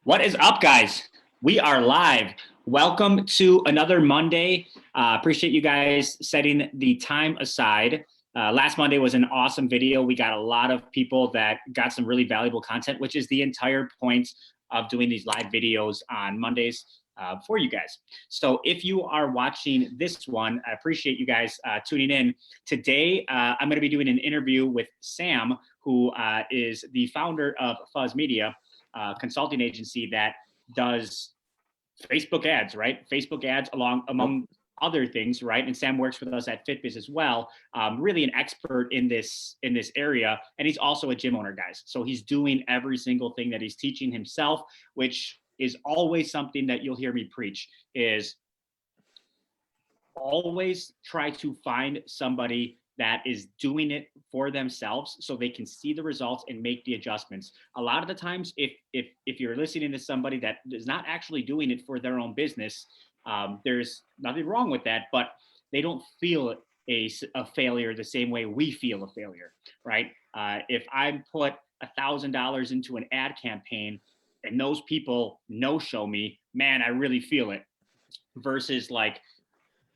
What is up, guys? We are live. Welcome to another Monday. Appreciate you guys setting the time aside. Last Monday was an awesome video. We got a lot of people that got some really valuable content, which is the entire point of doing these live videos on Mondays for you guys. So if you are watching this one, I appreciate you guys tuning in. Today, I'm going to be doing an interview with Sam, who is the founder of Fuzz Media, consulting agency that does Facebook ads, right? Facebook ads among other things, right? And Sam works with us at FitBiz as well. Really an expert in this area, and he's also a gym owner, guys. So he's doing every single thing that he's teaching himself, which is always something that you'll hear me preach. Is always try to find somebody that is doing it for themselves so they can see the results and make the adjustments. A lot of the times, if you're listening to somebody that is not actually doing it for their own business, there's nothing wrong with that, but they don't feel a failure the same way we feel a failure, right? If I put $1,000 into an ad campaign and those people no-show me, man, I really feel it. Versus like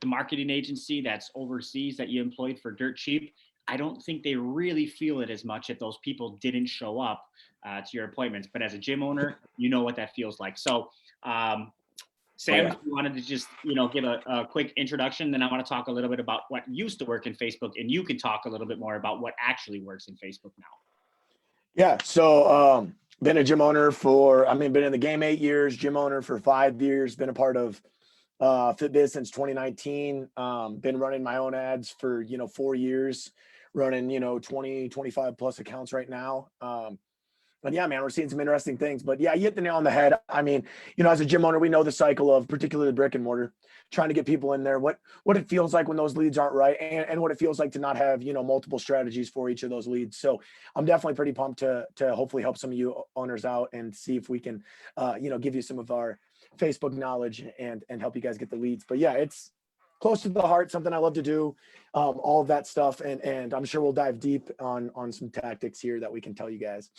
the marketing agency that's overseas that you employed for dirt cheap, I don't think they really feel it as much if those people didn't show up to your appointments. But as a gym owner, you know what that feels like. So Sam, if you wanted to just, give a quick introduction, then I want to talk a little bit about what used to work in Facebook, and you can talk a little bit more about what actually works in Facebook now. Yeah. So been a gym owner been in the game 8 years, gym owner for 5 years, been a part of FitBiz since 2019. Been running my own ads for 4 years, running 20, 25 plus accounts right now. And yeah, man, we're seeing some interesting things. But yeah, you hit the nail on the head. I mean, as a gym owner, we know the cycle of particularly brick and mortar, trying to get people in there, what it feels like when those leads aren't right, and what it feels like to not have multiple strategies for each of those leads. So I'm definitely pretty pumped to hopefully help some of you owners out and see if we can give you some of our Facebook knowledge and help you guys get the leads. But yeah, it's close to the heart, something I love to do, all of that stuff. And I'm sure we'll dive deep on some tactics here that we can tell you guys.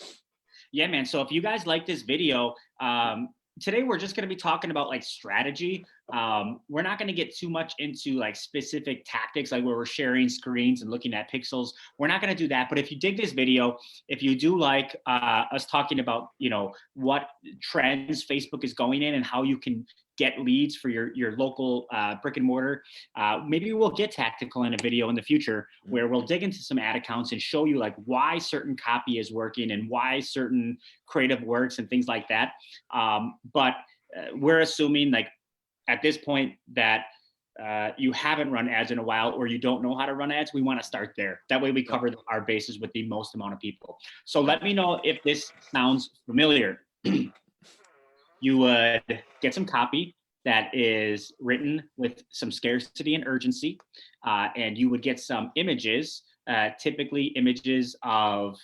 Yeah, man. So if you guys like this video, today we're just going to be talking about like strategy. We're not going to get too much into like specific tactics, like where we're sharing screens and looking at pixels. We're not going to do that. But if you dig this video, if you do like us talking about, what trends Facebook is going in and how you can get leads for your local brick and mortar, maybe we'll get tactical in a video in the future where we'll dig into some ad accounts and show you like why certain copy is working and why certain creative works and things like that. But we're assuming like at this point that you haven't run ads in a while or you don't know how to run ads. We want to start there. That way we cover our bases with the most amount of people. So let me know if this sounds familiar. You would get some copy that is written with some scarcity and urgency, and you would get some images, typically images of,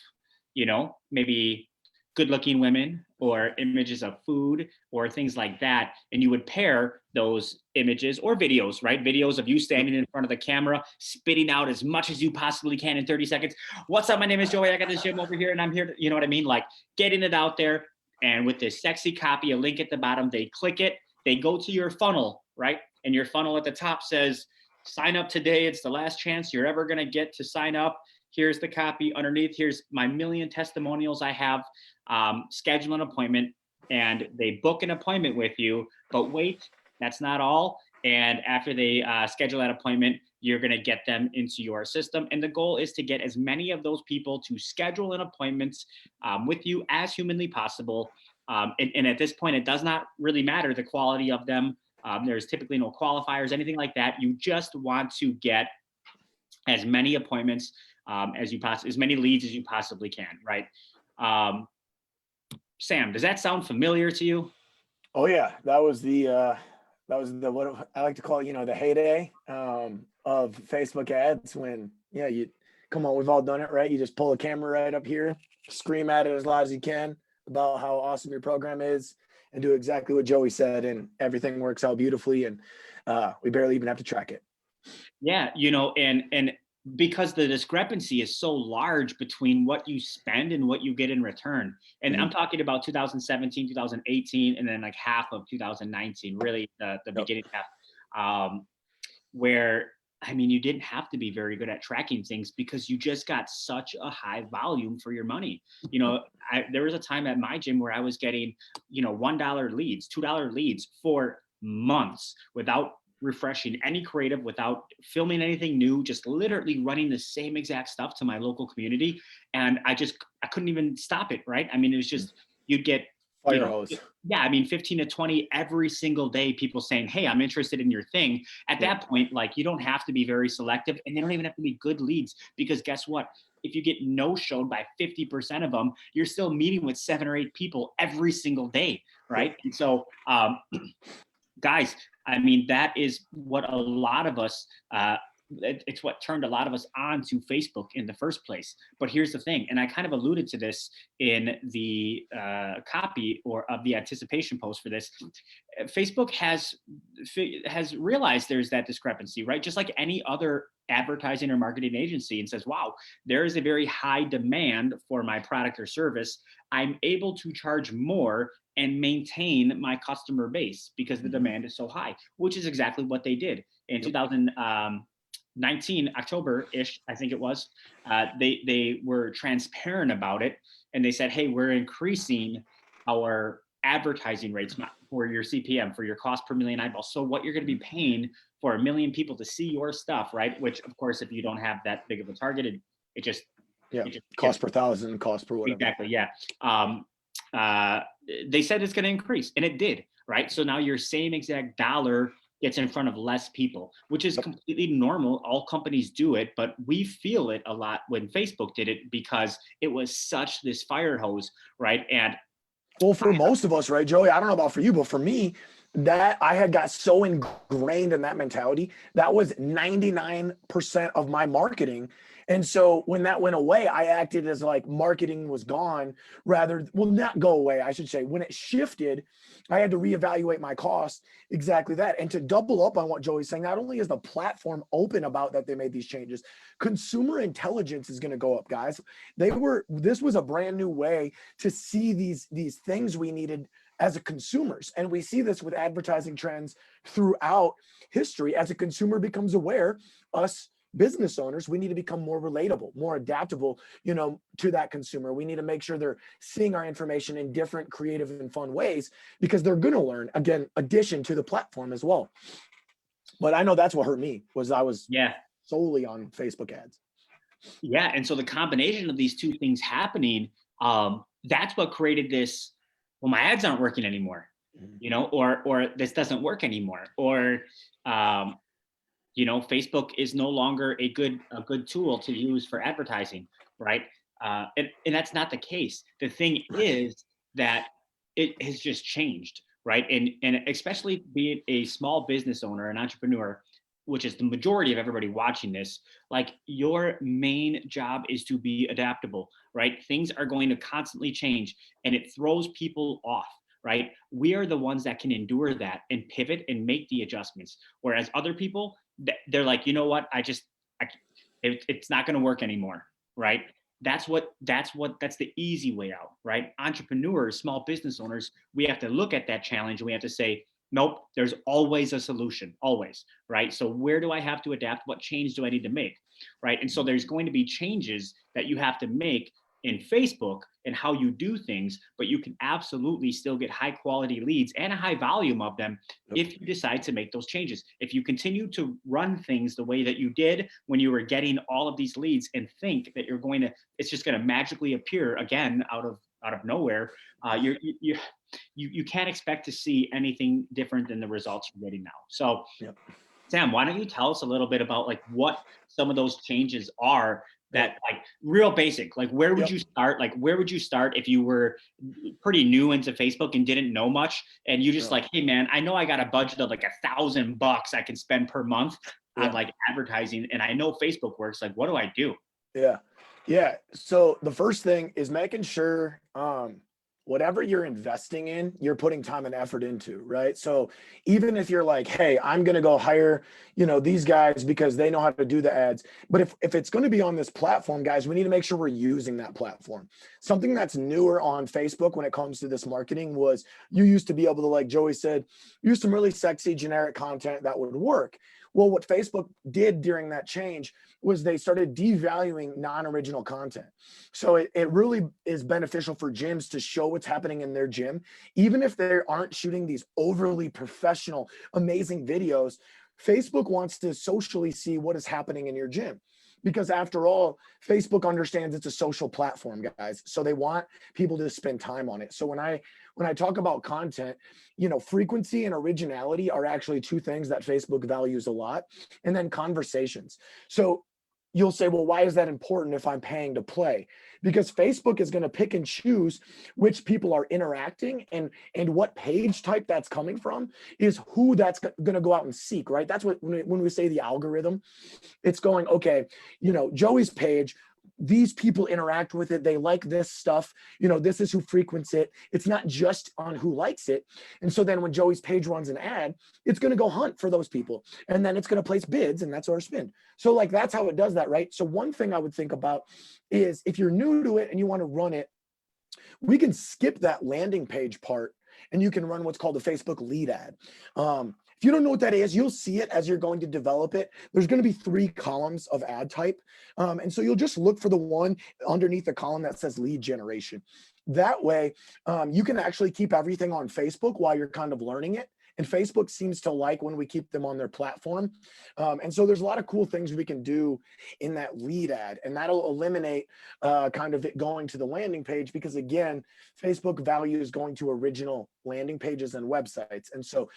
maybe good-looking women or images of food or things like that, and you would pair those images or videos, right? Videos of you standing in front of the camera, spitting out as much as you possibly can in 30 seconds. What's up? My name is Joey. I got this gym over here, and I'm here to, you know what I mean? Like getting it out there. And with this sexy copy, a link at the bottom, they click it, they go to your funnel, right? And your funnel at the top says, sign up today. It's the last chance you're ever going to get to sign up. Here's the copy underneath. Here's my million testimonials I have. Schedule an appointment, and they book an appointment with you. But wait, that's not all. And after they schedule that appointment, you're going to get them into your system. And the goal is to get as many of those people to schedule an appointment with you as humanly possible. And at this point, it does not really matter the quality of them. There's typically no qualifiers, anything like that. You just want to get as many appointments as many leads as you possibly can, right? Sam, does that sound familiar to you? Oh yeah, that was the what I like to call the heyday of Facebook ads. When we've all done it, right? You just pull a camera right up here, scream at it as loud as you can about how awesome your program is, and do exactly what Joey said, and everything works out beautifully, and we barely even have to track it. Yeah, and because the discrepancy is so large between what you spend and what you get in return. And I'm talking about 2017, 2018, and then like half of 2019, really the beginning half, where, I mean, you didn't have to be very good at tracking things because you just got such a high volume for your money. You know, there was a time at my gym where I was getting, you know, $1 leads, $2 leads for months without refreshing any creative, without filming anything new, just literally running the same exact stuff to my local community. And I couldn't even stop it, right? I mean, it was just, you'd get, Fire hose. yeah, I mean, 15 to 20 every single day, people saying, hey, I'm interested in your thing. At that point, like, you don't have to be very selective, and they don't even have to be good leads, because guess what? If you get no-showed by 50% of them, you're still meeting with 7 or 8 people every single day, right? And so, guys, I mean, that is what a lot of us, it's what turned a lot of us on to Facebook in the first place. But here's the thing, and I kind of alluded to this in the copy or of the anticipation post for this. Facebook has realized there's that discrepancy, right? Just like any other advertising or marketing agency, and says, wow, there is a very high demand for my product or service. I'm able to charge more and maintain my customer base because the demand is so high, which is exactly what they did in 2019, October-ish, I think it was. They were transparent about it, and they said, hey, we're increasing our advertising rates for your CPM, for your cost per million eyeballs. So what you're going to be paying for 1 million people to see your stuff, right? Which, of course, if you don't have that big of a target, it just cost per thousand, cost per whatever. Exactly, yeah. They said it's going to increase, and it did, right? So now your same exact dollar gets in front of less people, which is completely normal. All companies do it, but we feel it a lot when Facebook did it because it was such this fire hose, right? And well, for most of us, right, Joey, I don't know about for you, but for me, that I had got so ingrained in that mentality, that was 99% of my marketing. And so when that went away, I acted as like marketing was gone, well, not go away, I should say. When it shifted, I had to reevaluate my costs, exactly that. And to double up on what Joey's saying, not only is the platform open about that they made these changes, consumer intelligence is going to go up, guys. This was a brand new way to see these things we needed as a consumers. And we see this with advertising trends throughout history. As a consumer becomes aware, us business owners, we need to become more relatable, more adaptable, to that consumer. We need to make sure they're seeing our information in different creative and fun ways, because they're going to learn, again, addition to the platform as well. But I know that's what hurt me, was I was solely on Facebook ads. Yeah. And so the combination of these two things happening, that's what created this, well, my ads aren't working anymore, or this doesn't work anymore, or, Facebook is no longer a good tool to use for advertising, right? And that's not the case. The thing is that it has just changed, right? And especially being a small business owner, an entrepreneur, which is the majority of everybody watching this, like, your main job is to be adaptable, right? Things are going to constantly change, and it throws people off, right? We are the ones that can endure that and pivot and make the adjustments. Whereas other people, they're like, you know what? It's not going to work anymore, right? That's the easy way out, right? Entrepreneurs, small business owners, we have to look at that challenge and we have to say, nope, there's always a solution, always, right? So where do I have to adapt? What change do I need to make, right? And so there's going to be changes that you have to make in Facebook and how you do things, but you can absolutely still get high quality leads and a high volume of them if you decide to make those changes. If you continue to run things the way that you did when you were getting all of these leads and think that it's just going to magically appear again out of nowhere, you can't expect to see anything different than the results you're getting now. So Sam, why don't you tell us a little bit about like what some of those changes are, that like real basic, like where would you start? Like where would you start if you were pretty new into Facebook and didn't know much, and you just like, hey man, I know I got a budget of like $1,000 I can spend per month on like advertising, and I know Facebook works. Like, what do I do? Yeah. So the first thing is making sure whatever you're investing in, you're putting time and effort into, right? So even if you're like, hey, I'm going to go hire, these guys because they know how to do the ads. But if it's going to be on this platform, guys, we need to make sure we're using that platform. Something that's newer on Facebook when it comes to this marketing was you used to be able to, like Joey said, use some really sexy generic content that would work. Well, what Facebook did during that change was they started devaluing non-original content. So it really is beneficial for gyms to show what's happening in their gym, even if they aren't shooting these overly professional, amazing videos. Facebook wants to socially see what is happening in your gym. Because after all, Facebook understands it's a social platform, guys. So they want people to spend time on it. So when I talk about content, frequency and originality are actually two things that Facebook values a lot. And then conversations. So you'll say, well, why is that important if I'm paying to play? Because Facebook is going to pick and choose which people are interacting, and what page type that's coming from is who that's going to go out and seek, right? That's what, when we say the algorithm, it's going, okay, Joey's page, these people interact with it. They like this stuff. This is who frequents it. It's not just on who likes it. And so then when Joey's page runs an ad, it's going to go hunt for those people. And then it's going to place bids, and that's our spin. So like, that's how it does that, right? So one thing I would think about is if you're new to it and you want to run it, we can skip that landing page part and you can run what's called a Facebook lead ad. If you don't know what that is, you'll see it as you're going to develop it. There's going to be 3 columns of ad type. And so you'll just look for the one underneath the column that says lead generation. That way, you can actually keep everything on Facebook while you're kind of learning it. And Facebook seems to like when we keep them on their platform. And so there's a lot of cool things we can do in that lead ad, and that'll eliminate kind of it going to the landing page, because again, Facebook values going to original landing pages and websites. And so,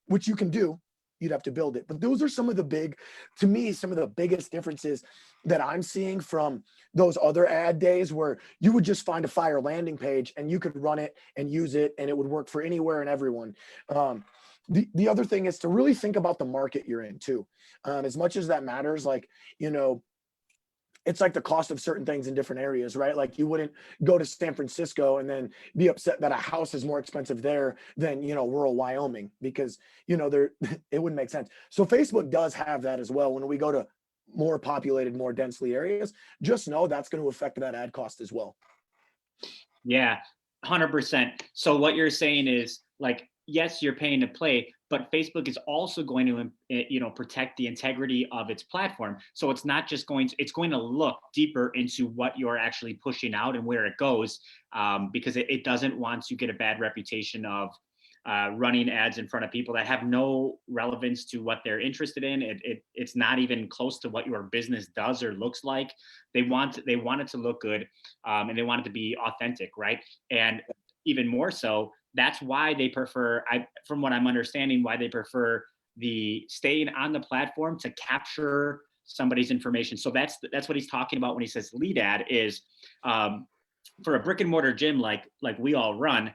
which you can do, you'd have to build it. But those are some of the biggest differences that I'm seeing from those other ad days where you would just find a fire landing page and you could run it and use it and it would work for anywhere and everyone. The other thing is to really think about the market you're in too. As much as that matters, like, it's like the cost of certain things in different areas, right? Like you wouldn't go to San Francisco and then be upset that a house is more expensive there than, rural Wyoming, because, there, it wouldn't make sense. So Facebook does have that as well. When we go to more populated, more densely areas, just know that's going to affect that ad cost as well. Yeah, 100%. So what you're saying is, like, yes, you're paying to play, but Facebook is also going to, protect the integrity of its platform. So it's not just it's going to look deeper into what you're actually pushing out and where it goes, because it doesn't want to get a bad reputation of running ads in front of people that have no relevance to what they're interested in. It's not even close to what your business does or looks like. They want it to look good, and they want it to be authentic, right? And even more so, that's why they prefer, from what I'm understanding, why they prefer the staying on the platform to capture somebody's information. So that's what he's talking about when he says lead ad is, for a brick and mortar gym like we all run,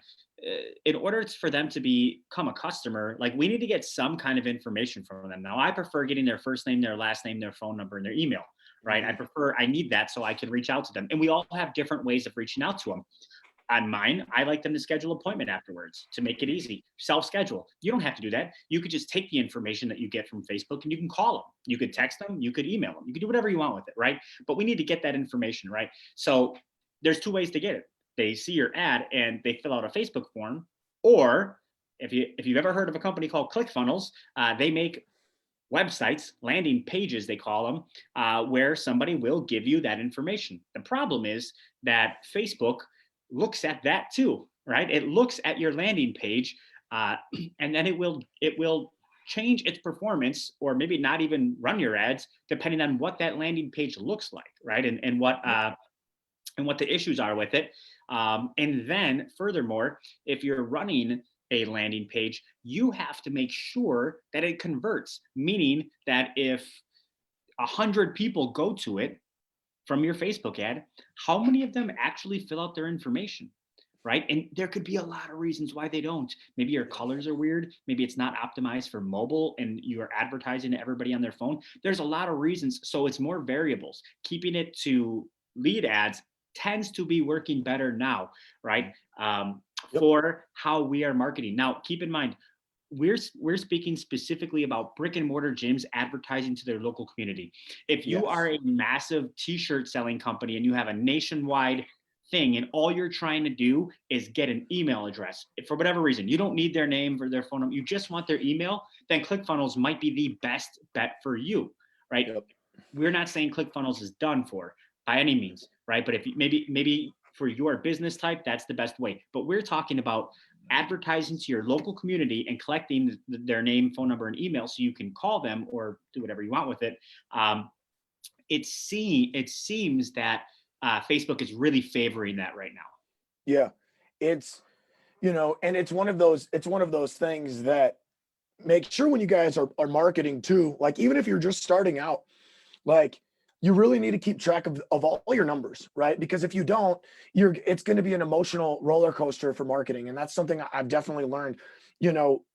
in order for them to become a customer, like, we need to get some kind of information from them. Now, I prefer getting their first name, their last name, their phone number, and their email, right? I need that so I can reach out to them. And we all have different ways of reaching out to them. On mine, I like them to schedule an appointment afterwards to make it easy. Self-schedule. You don't have to do that. You could just take the information that you get from Facebook and you can call them. You could text them. You could email them. You could do whatever you want with it, right? But we need to get that information, right? So there's 2 ways to get it. They see your ad and they fill out a Facebook form, or if you've ever heard of a company called ClickFunnels, they make websites, landing pages, they call them, where somebody will give you that information. The problem is that Facebook looks at that too, right? It looks at your landing page, and then it will change its performance, or maybe not even run your ads, depending on what that landing page looks like, right? And what the issues are with it. And then furthermore, if you're running a landing page, you have to make sure that it converts, meaning that if 100 people go to it from your Facebook ad, how many of them actually fill out their information, right? And there could be a lot of reasons why they don't. Maybe your colors are weird. Maybe it's not optimized for mobile and you are advertising to everybody on their phone. There's a lot of reasons. So it's more variables. Keeping it to lead ads tends to be working better now, right? Yep. for how we are marketing. Now, keep in mind, we're speaking specifically about brick and mortar gyms advertising to their local community. If you are Yes. a massive t-shirt selling company and you have a nationwide thing and all you're trying to do is get an email address for whatever reason, you don't need their name or their phone number, you just want their email, then ClickFunnels might be the best bet for you, right? Yep. We're not saying ClickFunnels is done for by any means, right? But if maybe for your business type, that's the best way. But we're talking about advertising to your local community and collecting their name, phone number, and email so you can call them or do whatever you want with it. It seems that Facebook is really favoring that right now. Yeah. It's, and it's one of those things that make sure when you guys are marketing too, like even if you're just starting out, like you really need to keep track of all your numbers, right? Because if you don't, it's going to be an emotional roller coaster for marketing. And that's something I've definitely learned,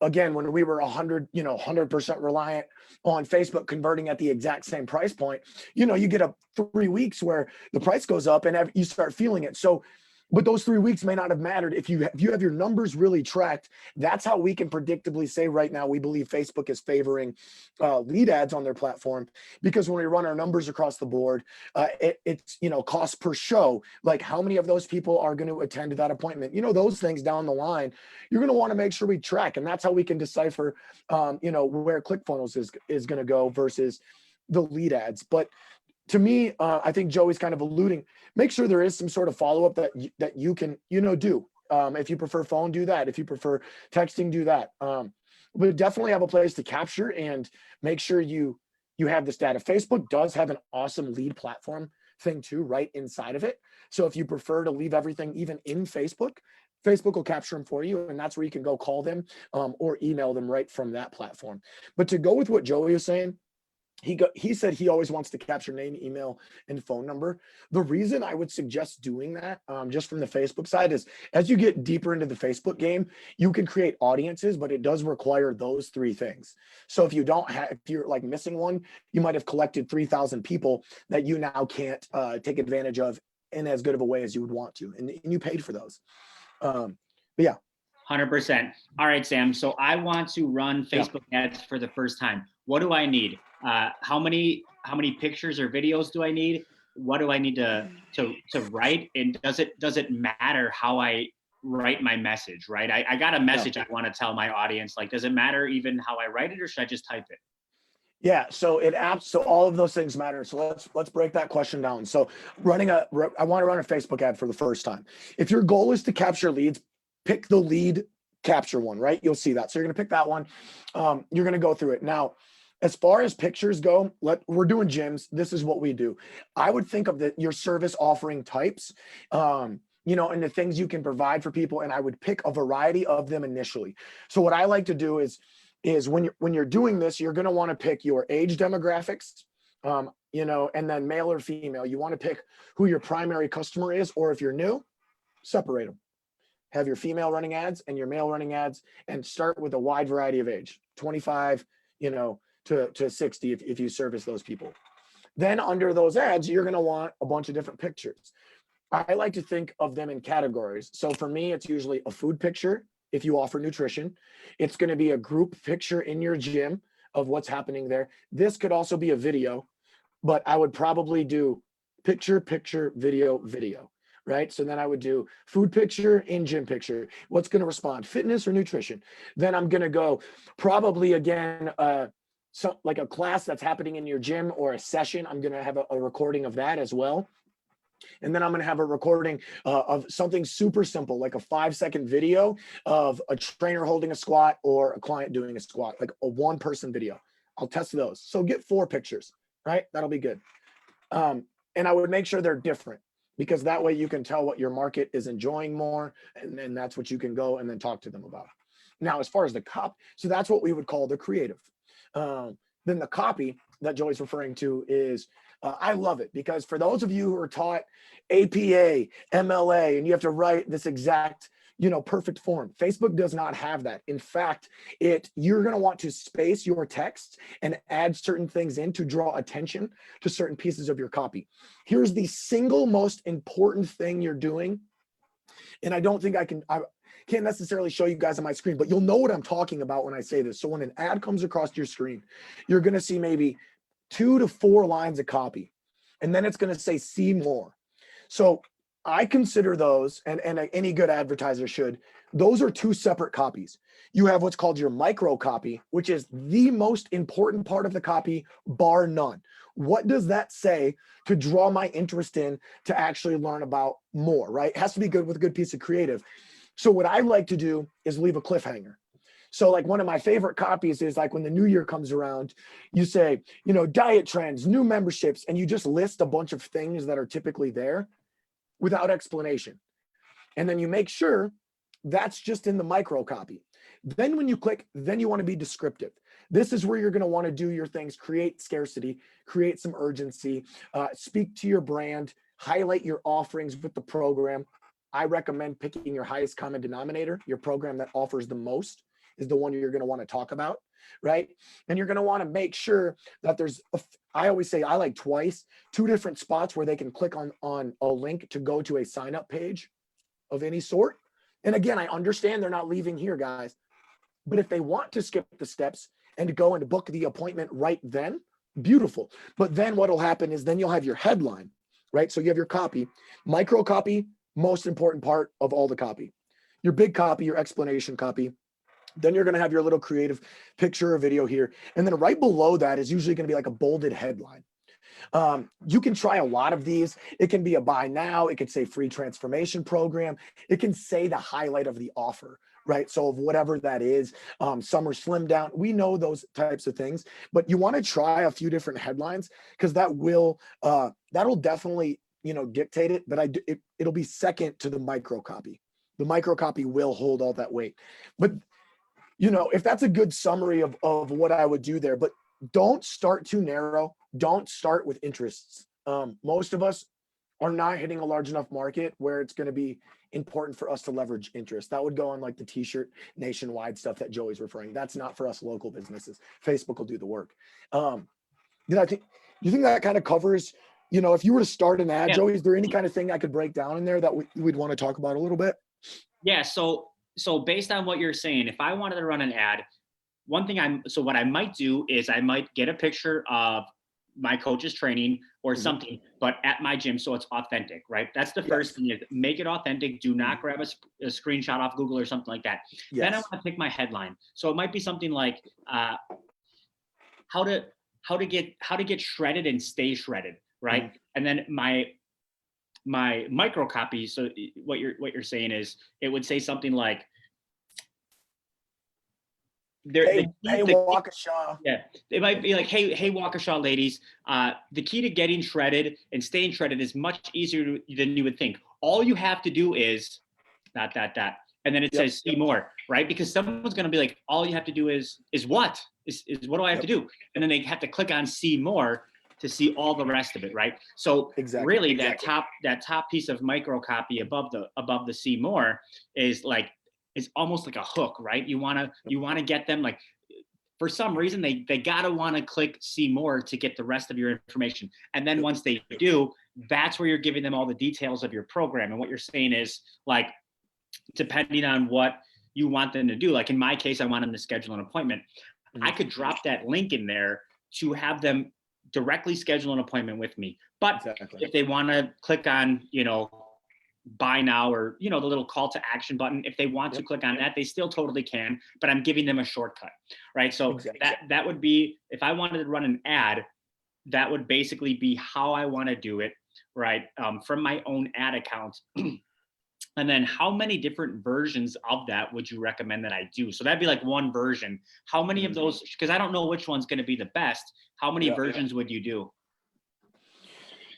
again, when we were 100% reliant on Facebook converting at the exact same price point, you get 3 weeks where the price goes up and you start feeling it. So, but those 3 weeks may not have mattered if you have your numbers really tracked. That's how we can predictably say right now we believe Facebook is favoring lead ads on their platform, because when we run our numbers across the board, it's cost per show, like how many of those people are going to attend that appointment, those things down the line, you're going to want to make sure we track, and that's how we can decipher where ClickFunnels is going to go versus the lead ads. But to me, I think Joey's kind of alluding, make sure there is some sort of follow-up that you can, do. If you prefer phone, do that. If you prefer texting, do that. But definitely have a place to capture and make sure you have this data. Facebook does have an awesome lead platform thing too, right inside of it. So if you prefer to leave everything even in Facebook, Facebook will capture them for you, and that's where you can go call them or email them right from that platform. But to go with what Joey was saying, he said he always wants to capture name, email, and phone number. The reason I would suggest doing that, just from the Facebook side, is as you get deeper into the Facebook game, you can create audiences, but it does require those 3 things. So if you're like missing one, you might have collected 3,000 people that you now can't take advantage of in as good of a way as you would want to, and you paid for those. But yeah. 100%. All right, Sam. So I want to run Facebook ads for the first time. What do I need? How many pictures or videos do I need? What do I need to write? And does it matter how I write my message, right? I got a message I want to tell my audience. Like, does it matter even how I write it, or should I just type it? Yeah, so so all of those things matter. So let's break that question down. So I want to run a Facebook ad for the first time. If your goal is to capture leads, pick the lead capture one, right? You'll see that. So you're going to pick that one. You're going to go through it. Now, as far as pictures go, we're doing gyms. This is what we do. I would think of your service offering types, and the things you can provide for people. And I would pick a variety of them initially. So what I like to do is when you're doing this, you're going to want to pick your age demographics, and then male or female. You want to pick who your primary customer is, or if you're new, separate them. Have your female running ads and your male running ads, and start with a wide variety of age, 25, to 60 if you service those people. Then under those ads, you're going to want a bunch of different pictures. I like to think of them in categories. So for me, it's usually a food picture if you offer nutrition. It's going to be a group picture in your gym of what's happening there. This could also be a video, but I would probably do picture, video, right? So then I would do food picture and gym picture. What's going to respond, fitness or nutrition? Then I'm going to go probably again, so like a class that's happening in your gym or a session. I'm going to have a recording of that as well. And then I'm going to have a recording of something super simple, like a 5-second video of a trainer holding a squat or a client doing a squat, like a 1-person video. I'll test those. So get 4 pictures, right? That'll be good. And I would make sure they're different, because that way you can tell what your market is enjoying more. And then that's what you can go and then talk to them about. Now, as far as the copy, so that's what we would call the creative. Then the copy that Joey's referring to is, I love it, because for those of you who are taught APA, MLA, and you have to write this exact, perfect form, Facebook does not have that. In fact, you're going to want to space your text and add certain things in to draw attention to certain pieces of your copy. Here's the single most important thing you're doing. And I don't think can't necessarily show you guys on my screen, but you'll know what I'm talking about when I say this. So when an ad comes across your screen, you're going to see maybe 2 to 4 lines of copy, and then it's going to say see more. So I consider those, and any good advertiser should, those are 2 separate copies. You have what's called your micro copy, which is the most important part of the copy, bar none. What does that say to draw my interest in to actually learn about more, right? It has to be good with a good piece of creative. So what I like to do is leave a cliffhanger. So like one of my favorite copies is like when the new year comes around, you say, you know, diet trends, new memberships, and you just list a bunch of things that are typically there without explanation. And then you make sure that's just in the micro copy. Then when you click, then you want to be descriptive. This is where you're going to want to do your things, create scarcity, create some urgency, speak to your brand, highlight your offerings with the program. I recommend picking your highest common denominator. Your program that offers the most is the one you're going to want to talk about, right? And you're going to want to make sure that there's, I always say I like twice, 2 different spots where they can click on a link to go to a sign up page of any sort. And again, I understand they're not leaving here, guys, but if they want to skip the steps and to go and book the appointment right then, beautiful. But then what'll happen is then you'll have your headline, right? So you have your copy, micro copy, most important part of all the copy, your big copy, your explanation copy. Then you're going to have your little creative picture or video here. And then right below that is usually going to be like a bolded headline. You can try a lot of these. It can be a buy now. It could say free transformation program. It can say the highlight of the offer, right? So of whatever that is, summer slim down. We know those types of things, but you want to try a few different headlines because that will, that'll definitely, you know, dictate it. But it'll be second to the micro copy. The micro copy will hold all that weight. But you know, if that's a good summary of what I would do there, but don't start too narrow. Don't start with interests. Most of us are not hitting a large enough market where it's going to be important for us to leverage interest. That would go on like the t-shirt nationwide stuff that Joey's referring. That's not for us local businesses. Facebook will do the work. I think, you think that kind of covers, you know, if you were to start an ad, Joey, is there any kind of thing I could break down in there that we'd want to talk about a little bit? Yeah. So based on what you're saying, if I wanted to run an ad, what I might do is I might get a picture of my coach's training or something, but at my gym, so it's authentic, right? That's the first thing, is make it authentic. Do not grab a screenshot off Google or something like that. Then I want to pick my headline. So it might be something like how to get shredded and stay shredded, right? And then my micro copy. So what you're saying is it would say something like, Hey, Waukesha. Yeah, it might be like, hey, Waukesha ladies, the key to getting shredded and staying shredded is much easier than you would think. All you have to do is ... And then it says see more, right? Because someone's going to be like, all you have to do is what do I have to do? And then they have to click on see more to see all the rest of it, right? So really that top piece of micro copy above the see more is almost like a hook, right? You want to get them, like, for some reason they gotta want to click see more to get the rest of your information. And then once they do, that's where you're giving them all the details of your program. And what you're saying is, like, depending on what you want them to do, like in my case, I want them to schedule an appointment. I could drop that link in there to have them directly schedule an appointment with me. But if they want to click on, you know, buy now, or, you know, the little call to action button, if they want to click on that, they still totally can, but I'm giving them a shortcut, right? So that would be, if I wanted to run an ad, that would basically be how I want to do it, right? From my own ad account. And then how many different versions of that would you recommend that I do? So that'd be like one version. How many of those, because I don't know which one's going to be the best, how many versions would you do?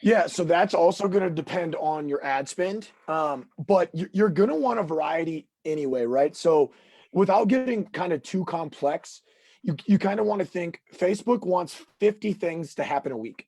Yeah, so that's also going to depend on your ad spend, but you're going to want a variety anyway, right? So without getting kind of too complex, you kind of want to think Facebook wants 50 things to happen a week,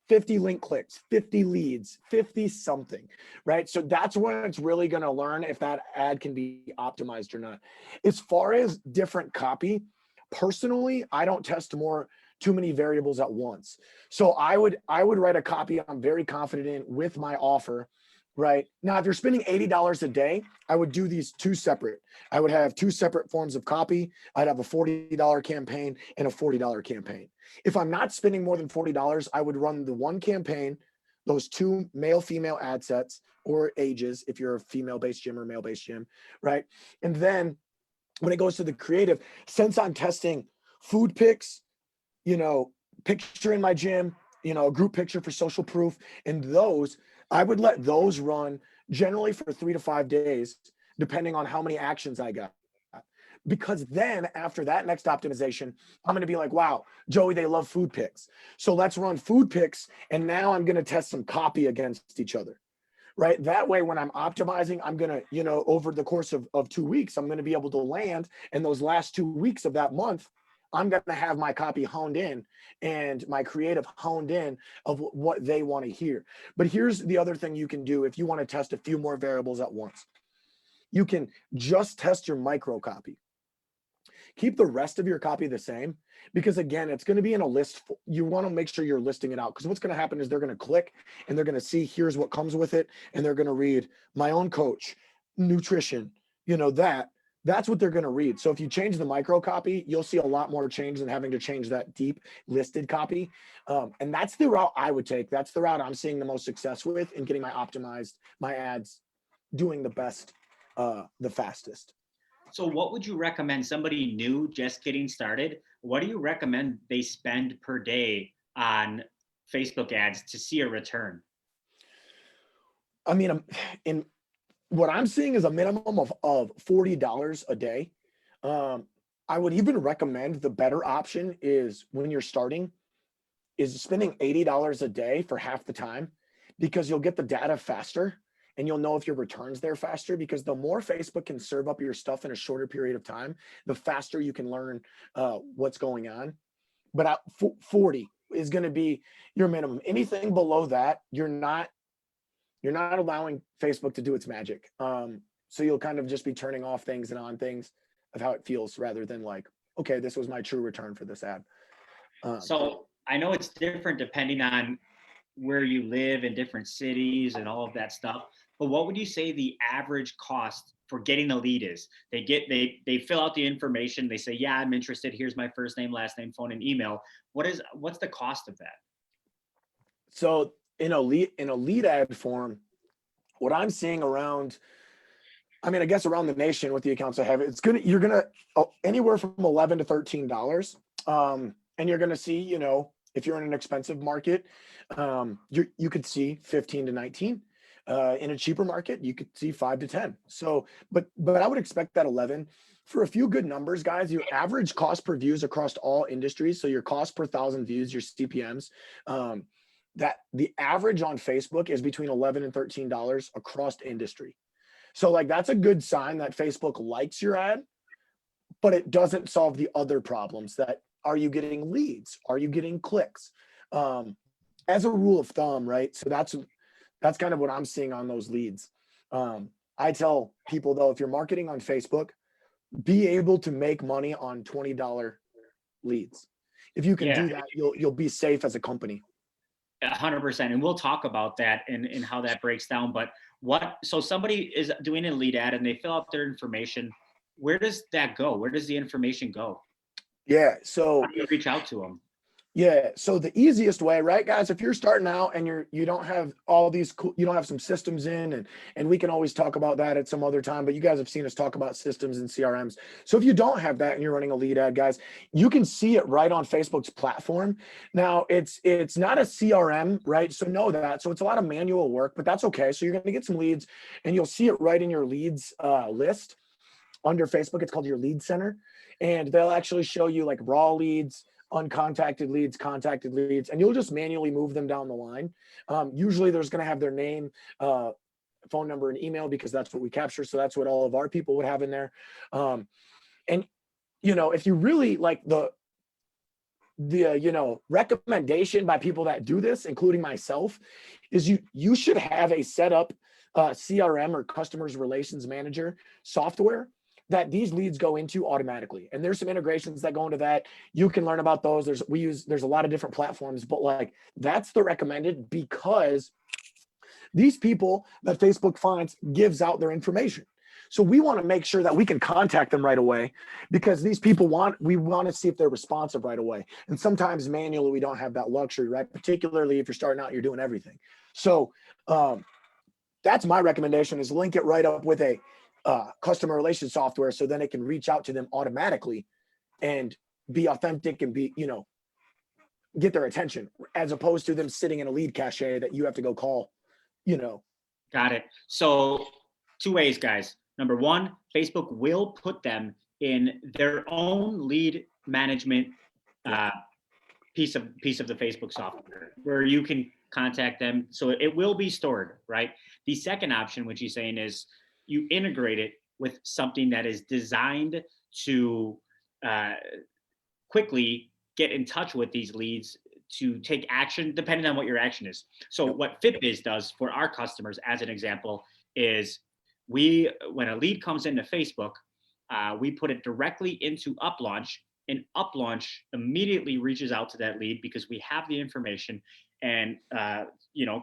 50 link clicks, 50 leads, 50 something, right? So that's when it's really going to learn if that ad can be optimized or not. As far as different copy, personally, I don't test too many variables at once. So I would write a copy I'm very confident in with my offer, right? Now, if you're spending $80 a day, I would do these two separate. I would have two separate forms of copy. I'd have a $40 campaign and a $40 campaign. If I'm not spending more than $40, I would run the one campaign, those two male female ad sets or ages, if you're a female based gym or male based gym, right? And then when it goes to the creative, since I'm testing food pics, you know, picture in my gym, you know, a group picture for social proof, and those, I would let those run generally for 3 to 5 days, depending on how many actions I got. Because then after that next optimization, I'm going to be like, wow, Joey, they love food pics. So let's run food pics. And now I'm going to test some copy against each other. Right. That way, when I'm optimizing, I'm going to, you know, over the course of 2 weeks, I'm going to be able to land. And those last 2 weeks of that month, I'm going to have my copy honed in and my creative honed in of what they want to hear. But here's the other thing you can do if you want to test a few more variables at once. You can just test your micro copy. Keep the rest of your copy the same, because again, it's going to be in a list. You want to make sure you're listing it out, because what's going to happen is they're going to click and they're going to see here's what comes with it, and they're going to read my own coach, nutrition, you know, that's what they're going to read. So if you change the micro copy, you'll see a lot more change than having to change that deep listed copy. And that's the route I would take. That's the route I'm seeing the most success with in getting my ads doing the best, the fastest. So what would you recommend somebody new just getting started? What do you recommend they spend per day on Facebook ads to see a return? I mean, in what I'm seeing is a minimum of $40 a day. I would even recommend the better option is when you're starting is spending $80 a day for half the time, because you'll get the data faster and you'll know if your return's there faster, because the more Facebook can serve up your stuff in a shorter period of time, the faster you can learn what's going on. But 40 is going to be your minimum. Anything below that, you're not allowing Facebook to do its magic. So you'll kind of just be turning off things and on things of how it feels, rather than like, okay, this was my true return for this ad. So I know it's different depending on where you live in different cities and all of that stuff. But what would you say the average cost for getting a lead is? They fill out the information. They say, yeah, I'm interested. Here's my first name, last name, phone, and email. What's the cost of that? So in a lead ad form, what I'm seeing around, I mean, I guess around the nation with the accounts I have, you're gonna anywhere from $11 to $13. And you're gonna see, you know, if you're in an expensive market, you could see 15 to 19. In a cheaper market, you could see 5 to 10. So, but I would expect that 11 for a few good numbers, guys. Your average cost per views across all industries. So your cost per 1,000 views, your CPMs, that the average on Facebook is between $11 and $13 across industry. So like, that's a good sign that Facebook likes your ad, but it doesn't solve the other problems. That, are you getting leads? Are you getting clicks? As a rule of thumb, right? So that's kind of what I'm seeing on those leads. I tell people though, if you're marketing on Facebook, be able to make money on $20 leads. If you can do that, you'll be safe as a company. 100%. And we'll talk about that and how that breaks down. But so somebody is doing a lead ad and they fill out their information. Where does that go? Where does the information go? Yeah. So how do you reach out to them? Yeah. So the easiest way, right, guys, if you're starting out and you don't have all these cool, you don't have some systems in, and we can always talk about that at some other time, but you guys have seen us talk about systems and CRMs. So if you don't have that and you're running a lead ad, guys, you can see it right on Facebook's platform. Now it's not a CRM, right? So know that. So it's a lot of manual work, but that's okay. So you're going to get some leads and you'll see it right in your leads list under Facebook. It's called your lead center, and they'll actually show you like raw leads, uncontacted leads, contacted leads, and you'll just manually move them down the line. Usually there's going to have their name, phone number, and email, because that's what we capture. So that's what all of our people would have in there. And, you know, if you really like the recommendation by people that do this, including myself, is you should have a setup CRM or customers relations manager software that these leads go into automatically. And there's some integrations that go into that. You can learn about those. There's a lot of different platforms, but like, that's the recommended, because These people that Facebook finds gives out their information. So we want to make sure that we can contact them right away, because these people we want to see if they're responsive right away. And sometimes manually, we don't have that luxury, right? Particularly if you're starting out, you're doing everything. So that's my recommendation, is link it right up with a customer relations software, so then it can reach out to them automatically and be authentic and be, get their attention, as opposed to them sitting in a lead cache that you have to go call, Got it. So 2 ways, guys. Number one, Facebook will put them in their own lead management piece of the Facebook software where you can contact them. So it will be stored, right? The second option, which he's saying, is you integrate it with something that is designed to quickly get in touch with these leads to take action, depending on what your action is. So what FitBiz does for our customers, as an example, is when a lead comes into Facebook, we put it directly into UpLaunch, and UpLaunch immediately reaches out to that lead because we have the information, and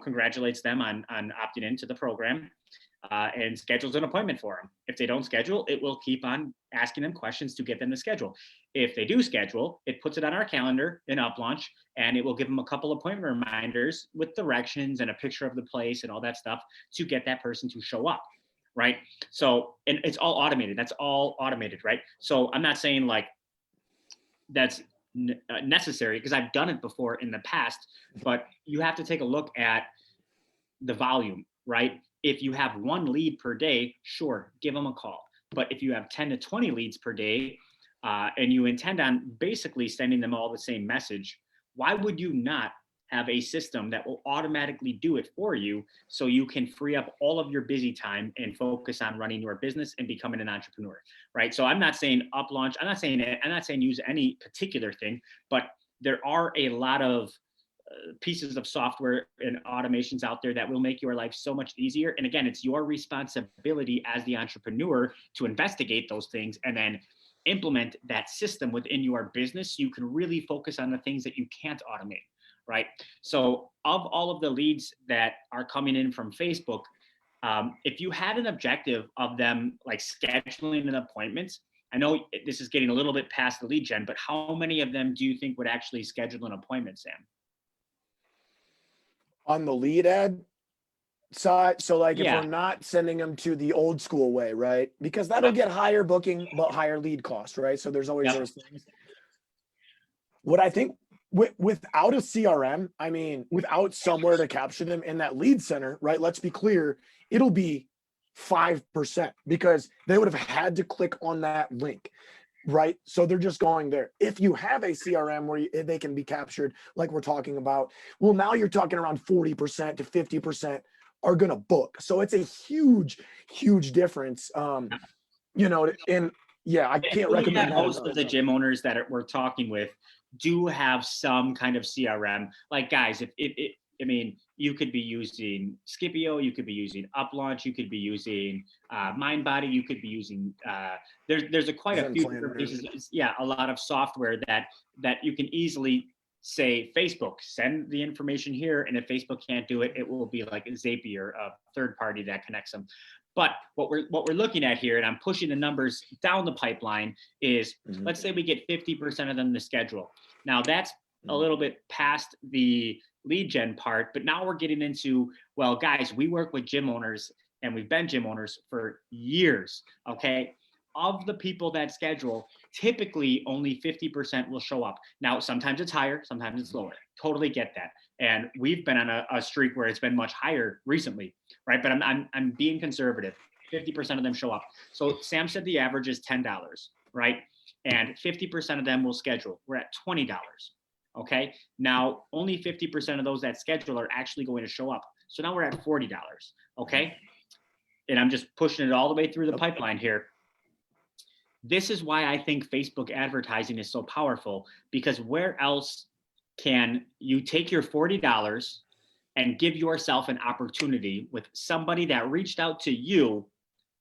congratulates them on opting into the program, and schedules an appointment for them. If they don't schedule, it will keep on asking them questions to get them to schedule. If they do schedule, it puts it on our calendar in UpLaunch, and it will give them a couple appointment reminders with directions and a picture of the place and all that stuff to get that person to show up. Right. So, and it's all automated. That's all automated. Right. So I'm not saying like that's necessary, because I've done it before in the past, but you have to take a look at the volume, right? If you have 1 lead per day, sure, give them a call. But if you have 10 to 20 leads per day, and you intend on basically sending them all the same message, why would you not have a system that will automatically do it for you, so you can free up all of your busy time and focus on running your business and becoming an entrepreneur, right? So I'm not saying UpLaunch, I'm not saying use any particular thing, but there are a lot of pieces of software and automations out there that will make your life so much easier. And again, it's your responsibility as the entrepreneur to investigate those things and then implement that system within your business, so you can really focus on the things that you can't automate. Right. So of all of the leads that are coming in from Facebook, if you had an objective of them like scheduling an appointment, I know this is getting a little bit past the lead gen, but how many of them do you think would actually schedule an appointment, Sam? On the lead ad side, so like if Yeah. we're not sending them to the old school way, right? Because that'll get higher booking but higher lead cost, right? So there's always those things. What I think, without a CRM, I mean, without somewhere to capture them in that lead center, right? Let's be clear, it'll be 5%, because they would have had to click on that link, right? So they're just going there. If you have a CRM where they can be captured, like we're talking about, well, now you're talking around 40% to 50% are going to book. So it's a huge, huge difference. And yeah, I can't recommend that. Most of the gym owners that we're talking with do have some kind of CRM. Like, guys, I mean, you could be using Scipio, you could be using UpLaunch, you could be using MindBody, you could be using there's quite a few different pieces. Yeah, a lot of software that you can easily say, Facebook, send the information here, and if Facebook can't do it, it will be like Zapier, a third party that connects them. But what we're looking at here, and I'm pushing the numbers down the pipeline, is let's say we get 50% of them to schedule. Now that's a little bit past the lead gen part, but now we're getting into, well, guys, we work with gym owners and we've been gym owners for years. Okay. Of the people that schedule, typically only 50% will show up. Now, sometimes it's higher, sometimes it's lower. Totally get that. And we've been on a streak where it's been much higher recently, right? But I'm being conservative. 50% of them show up. So Sam said the average is $10, right? And 50% of them will schedule. We're at $20. Okay. Now, only 50% of those that schedule are actually going to show up. So now we're at $40. Okay. And I'm just pushing it all the way through the pipeline here. This is why I think Facebook advertising is so powerful, because where else can you take your $40 and give yourself an opportunity with somebody that reached out to you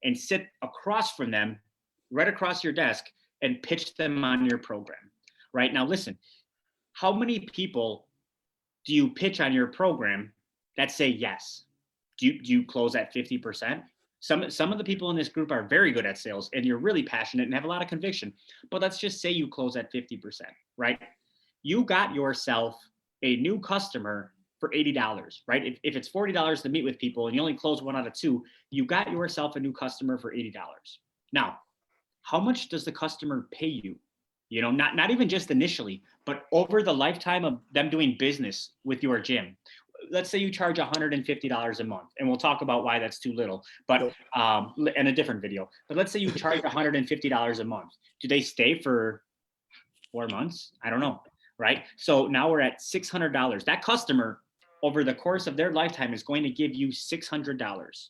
and sit across from them, right across your desk, and pitch them on your program? Right now, listen, how many people do you pitch on your program that say yes? do you close at 50%? Some of the people in this group are very good at sales and you're really passionate and have a lot of conviction. But let's just say you close at 50%, right? You got yourself a new customer for $80, right? If it's $40 to meet with people and you only close 1 out of 2, you got yourself a new customer for $80. Now, how much does the customer pay you? You know, not even just initially, but over the lifetime of them doing business with your gym. Let's say you charge $150 a month, and we'll talk about why that's too little, but in a different video. But let's say you charge $150 a month. Do they stay for 4 months? I don't know, right? So now we're at $600. That customer over the course of their lifetime is going to give you $600,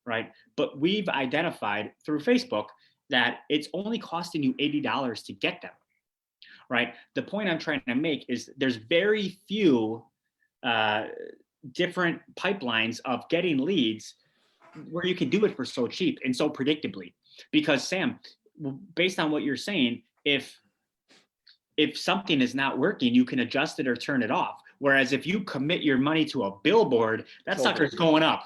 right? But we've identified through Facebook that it's only costing you $80 to get them, right? The point I'm trying to make is there's very few different pipelines of getting leads where you can do it for so cheap and so predictably. Because Sam, based on what you're saying, if something is not working, you can adjust it or turn it off. Whereas if you commit your money to a billboard, that sucker's going up.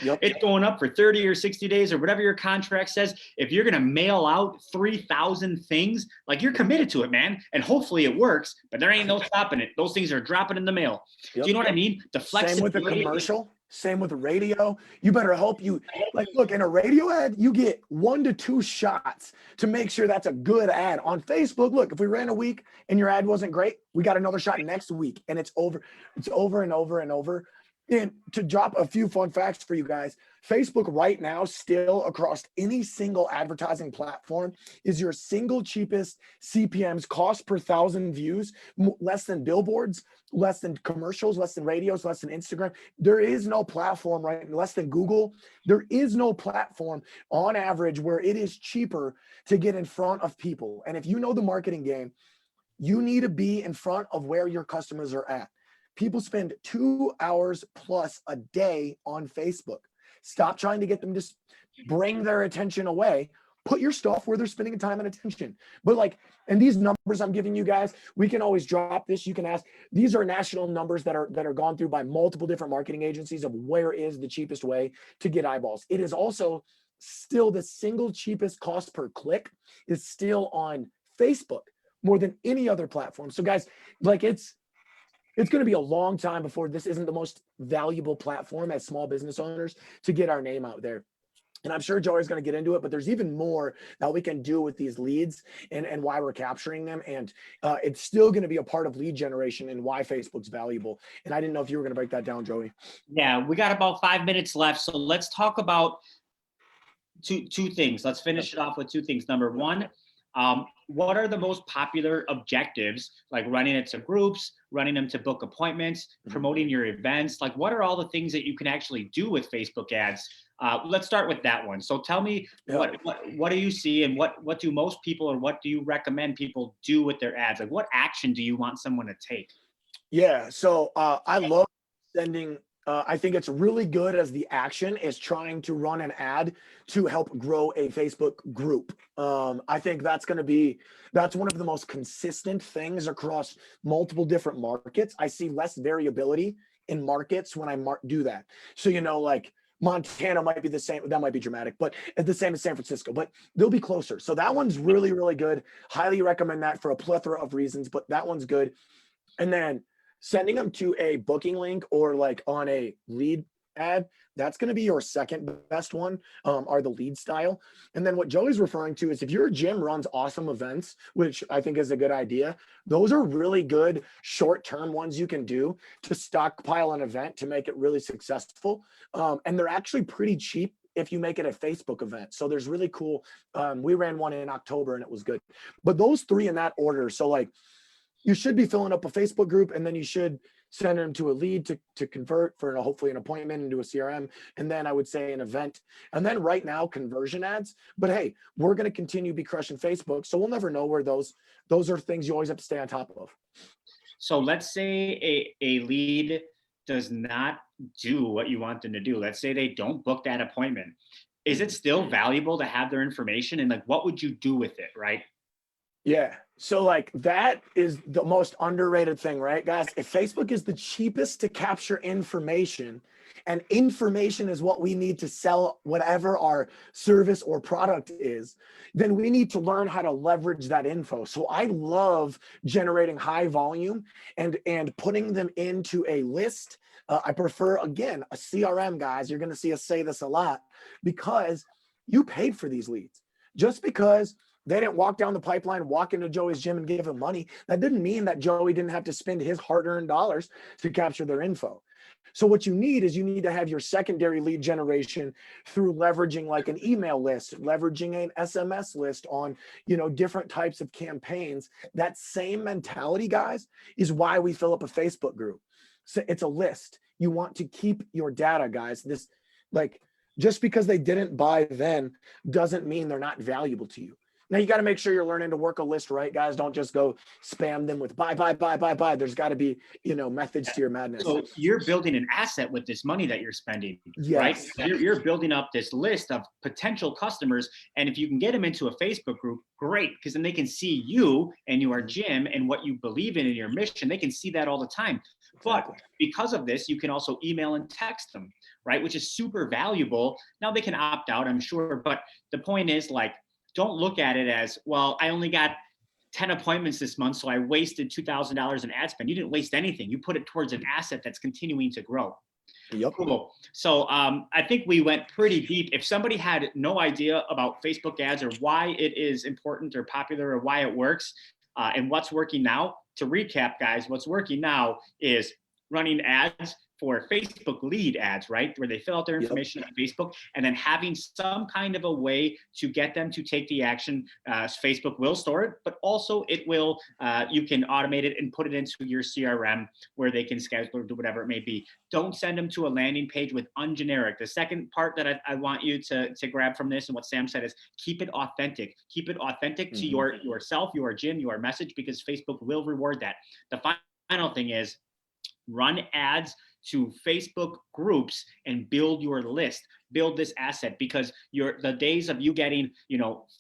Yep. It's going up for 30 or 60 days or whatever your contract says. If you're going to mail out 3,000 things, like, you're committed to it, man. And hopefully it works, but there ain't no stopping it. Those things are dropping in the mail. Yep. Do you know what I mean? The flexibility. Same with the commercial. Same with the radio. You better hope you, like, look, in a radio ad, you get 1 to 2 shots to make sure that's a good ad. On Facebook, look, if we ran a week and your ad wasn't great, we got another shot next week, and it's over. It's over and over and over. And to drop a few fun facts for you guys, Facebook right now, still across any single advertising platform, is your single cheapest CPMs, cost per 1,000 views, less than billboards, less than commercials, less than radios, less than Instagram. There is no platform, right? Less than Google. There is no platform on average where it is cheaper to get in front of people. And if you know the marketing game, you need to be in front of where your customers are at. People spend 2 hours plus a day on Facebook. Stop trying to get them to bring their attention away. Put your stuff where they're spending time and attention. But like, and these numbers I'm giving you guys, we can always drop this. You can ask, these are national numbers that are gone through by multiple different marketing agencies of where is the cheapest way to get eyeballs. It is also still the single cheapest cost per click is still on Facebook more than any other platform. So guys, like, it's going to be a long time before this isn't the most valuable platform as small business owners to get our name out there. And I'm sure Joey's going to get into it, but there's even more that we can do with these leads and why we're capturing them. And it's still going to be a part of lead generation and why Facebook's valuable. And I didn't know if you were going to break that down, Joey. Yeah, we got about 5 minutes left. So let's talk about two things. Let's finish it off with 2 things. Number one, what are the most popular objectives, like running it to groups, running them to book appointments, promoting your events? Like, what are all the things that you can actually do with Facebook ads? Let's start with that one. So tell me, what do you see, and what do most people, or what do you recommend people do with their ads? Like, what action do you want someone to take? Yeah, so I love sending. I think it's really good as the action is trying to run an ad to help grow a Facebook group. I think that's one of the most consistent things across multiple different markets. I see less variability in markets when I do that. So, you know, like Montana might be the same. That might be dramatic, but it's the same as San Francisco, but they'll be closer. So that one's really, really good. Highly recommend that for a plethora of reasons, but that one's good. And then sending them to a booking link or like on a lead ad, that's going to be your second best one, are the lead style. And then what Joey's referring to is if your gym runs awesome events, which I think is a good idea, those are really good short-term ones you can do to stockpile an event to make it really successful. And they're actually pretty cheap if you make it a Facebook event. So there's really cool. We ran one in October and it was good. But those 3 in that order. So like, you should be filling up a Facebook group, and then you should send them to a lead to convert for hopefully an appointment into a CRM. And then I would say an event. And then right now, conversion ads. But hey, we're going to continue to be crushing Facebook. So we'll never know where those are things you always have to stay on top of. So let's say a lead does not do what you want them to do. Let's say they don't book that appointment. Is it still valuable to have their information? And like, what would you do with it, right? Yeah. So like that is the most underrated thing, right, guys? If Facebook is the cheapest to capture information, and information is what we need to sell whatever our service or product is, then we need to learn how to leverage that info. So I love generating high volume and putting them into a list. I prefer, again, a CRM, guys. You're going to see us say this a lot because you paid for these leads. Just because they didn't walk down the pipeline, walk into Joey's gym and give him money, that didn't mean that Joey didn't have to spend his hard-earned dollars to capture their info. So what you need is you need to have your secondary lead generation through leveraging like an email list, leveraging an SMS list on, different types of campaigns. That same mentality, guys, is why we fill up a Facebook group. So it's a list. You want to keep your data, guys. This, like, just because they didn't buy then doesn't mean they're not valuable to you. Now you got to make sure you're learning to work a list right, guys. Don't just go spam them with buy. There's got to be, methods to your madness. So you're building an asset with this money that you're spending, yes. right? You're building up this list of potential customers. And if you can get them into a Facebook group, great, because then they can see you and your gym and what you believe in and your mission. They can see that all the time. But because of this, you can also email and text them, right? Which is super valuable. Now they can opt out, I'm sure. But the point is, like, don't look at it as, well, I only got 10 appointments this month, so I wasted $2,000 in ad spend. You didn't waste anything. You put it towards an asset that's continuing to grow. Yep. Cool. So I think we went pretty deep. If somebody had no idea about Facebook ads or why it is important or popular or why it works and what's working now, to recap, guys, what's working now is running ads for Facebook lead ads, right? Where they fill out their information on Facebook and then having some kind of a way to get them to take the action. Facebook will store it, but also it will, you can automate it and put it into your CRM where they can schedule or do whatever it may be. Don't send them to a landing page with ungeneric. The second part that I want you to grab from this and what Sam said is keep it authentic. Keep it authentic to yourself, your gym, your message, because Facebook will reward that. The final thing is run ads to Facebook groups and build your list, build this asset, because the days of you getting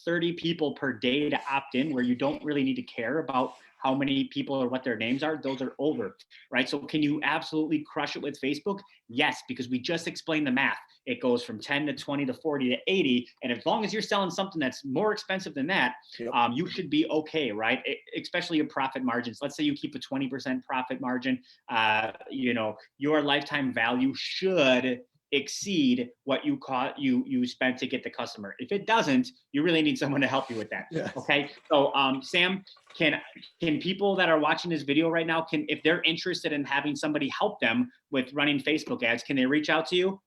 30 people per day to opt in where you don't really need to care about how many people or what their names are, those are over, right? So can you absolutely crush it with Facebook? Yes, because we just explained the math. It goes from 10 to 20 to 40 to 80. And as long as you're selling something that's more expensive than that, you should be okay, right? Especially your profit margins. Let's say you keep a 20% profit margin, your lifetime value should exceed what you spent to get the customer. If it doesn't, you really need someone to help you with that. Yes. Okay. So Sam, can people that are watching this video right now, if they're interested in having somebody help them with running Facebook ads, can they reach out to you?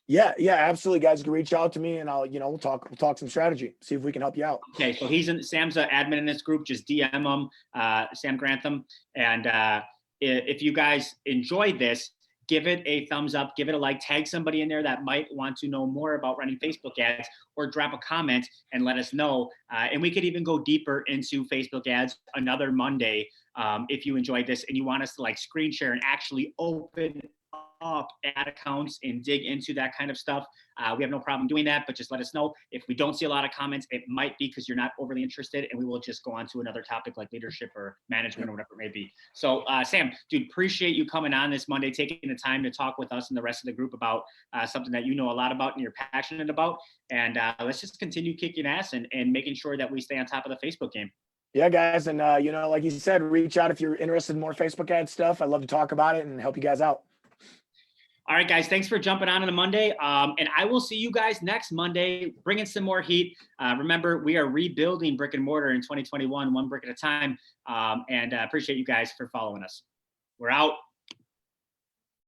Yeah, absolutely, guys. You can reach out to me and I'll, we'll talk some strategy, see if we can help you out. Okay. So Sam's an admin in this group. Just DM him, Sam Grantham. And if you guys enjoyed this, give it a thumbs up, give it a like, tag somebody in there that might want to know more about running Facebook ads, or drop a comment and let us know. And we could even go deeper into Facebook ads another Monday if you enjoyed this and you want us to like screen share and actually open up ad accounts and dig into that kind of stuff. We have no problem doing that, but just let us know. If we don't see a lot of comments, it might be because you're not overly interested, and we will just go on to another topic like leadership or management or whatever it may be. So Sam, dude, appreciate you coming on this Monday, taking the time to talk with us and the rest of the group about something that you know a lot about and you're passionate about. And let's just continue kicking ass and making sure that we stay on top of the Facebook game. Yeah, guys. And, like you said, reach out if you're interested in more Facebook ad stuff. I'd love to talk about it and help you guys out. All right, guys, thanks for jumping on a Monday. And I will see you guys next Monday, bringing some more heat. Remember, we are rebuilding brick and mortar in 2021, one brick at a time. And appreciate you guys for following us. We're out.